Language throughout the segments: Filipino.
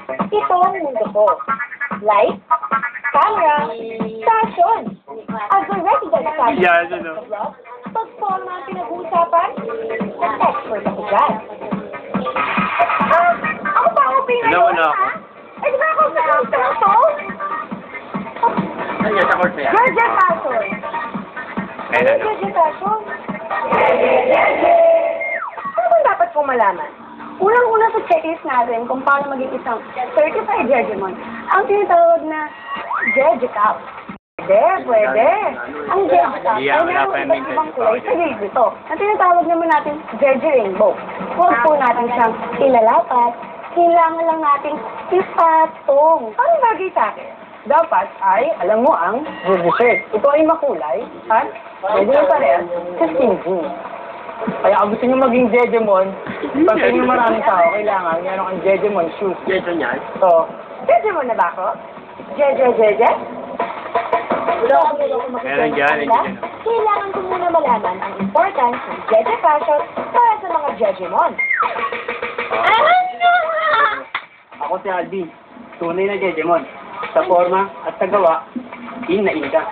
Ito ang mundo ko. Light, camera, fashion. As a resident fashion blog, pag forma ang pinag-uusapan, expert ako dyan. Ako pa ako pinag-uusapan, ha? Eh, di ba ako pinag-uusapan to? Ay, sa course na yan. Georgia Fashion. Kaya Ano Georgia Fashion? Ano bang dapat kong malaman? Unang-una sa checklist natin kung paano maging isang certified Jejemon, ang tinatawag na Jejecap. Pwede. Ang Jejecap ay meron iba't ibang kulay sa gilid nito. Ang tinatawag naman natin Jeje Rainbow. Huwag po natin siyang ilalapat. Kailangan lang natin ipatong. Paano bagay sa akin? Dapat ay, alam mo ang Jeje shirt. Ito ay makulay at pwede yung parehas sa skin jeans. Kaya kung gusto nyo maging Jejemon, pag kayo maraming tao, kailangan meron kang Jejemon shoes. Jeje niyan? So, Jejemon na ba ako? Jeje? Meron dyan, Kailangan ko muna malaman ang importance ng Jeje fashion para sa mga Jejemon. Ako si Alvin, tunay na Jejemon. Sa forma at sa gawa, in na in ka.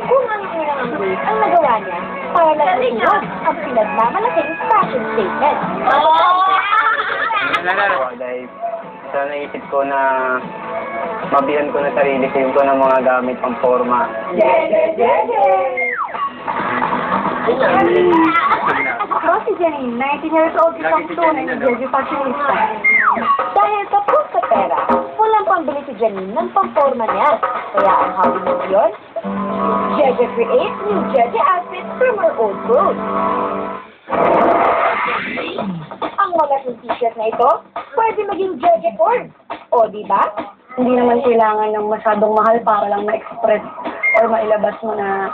Kung ang inanganggoy ang nagawa niya para lang isunod ang pinagmamalaking fashion statement. Dahil sa naisip ko na mabihan ko na sarili ko ng mga gamit pang forma. Ako si Janine, 19 years old, isang tunay na Jeje fashionista. Dahil tapos sa pera, walang pambili si Janine ng pamporma niya. Kaya ang hobby mo yun, Jeje creates new Jeje outfits from her old clothes. Ang magating t-shirt na ito, pwede maging Jeje cord. O, di ba? Hindi naman kailangan ng masyadong mahal para lang ma-express or mailabas mo na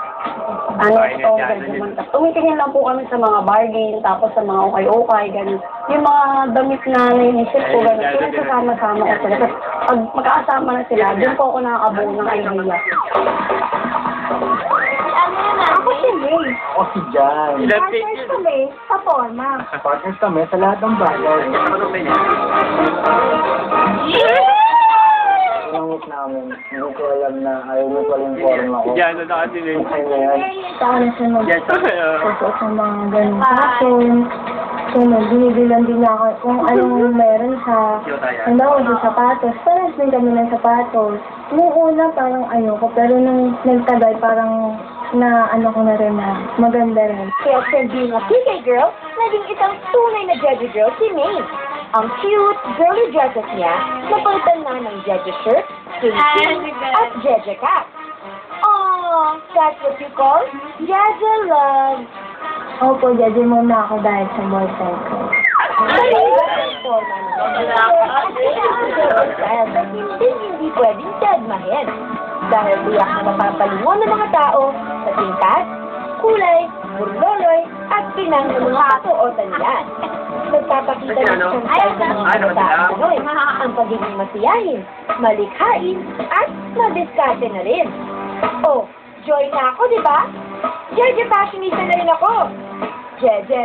ito, Jejemon. Tumitingin lang po kami sa mga bargain, tapos sa mga ukay-ukay, ganun. Yung mga damit na naiisip ko, ganun. Pinagsasama-sama ko sila. Tapos, pag magkakasama na sila, doon po ako nakakabuo ng idea. Ako si May. Ako si Jan. Partners kami sa forma. Partners kami sa lahat ng bagay. Nangit namin, hindi ko alam na ayaw mo pala yung forma ko. Yan, na kasi rin. Ay, ngayon. Saan na siya mag-suot ng mga ganun fashion. So, binibilan din ako kung anong meron siya. Halimbawa sa sapatos, parang din kami ng sapatos. Nung una parang ayoko, pero nung nagtagal parang na ano ko na rin na maganda rin. Kaya from being a PK girl, naging isang tunay na Jeje girl si May. Ang cute, girly dresses niya, napalitan na ng Jeje shirt, skin at Jeje cap. Aww, that's what you call Jeje love. Opo, Jejemon na ako dahil sa boyfriend ko. Hindi pwedeng deadmahin. Dahil biyak na mapapalingon ng mga tao sa tingkat, kulay, burloloy, at pinang ng mga kasuotan yan. Nagpapakita ng isang style ng mga bata Pinoy ang pagiging masiyahin, malikhain, at madiskarte na rin. Oh, joy na ako, di ba? Jeje fashionista na rin ako. Jeje!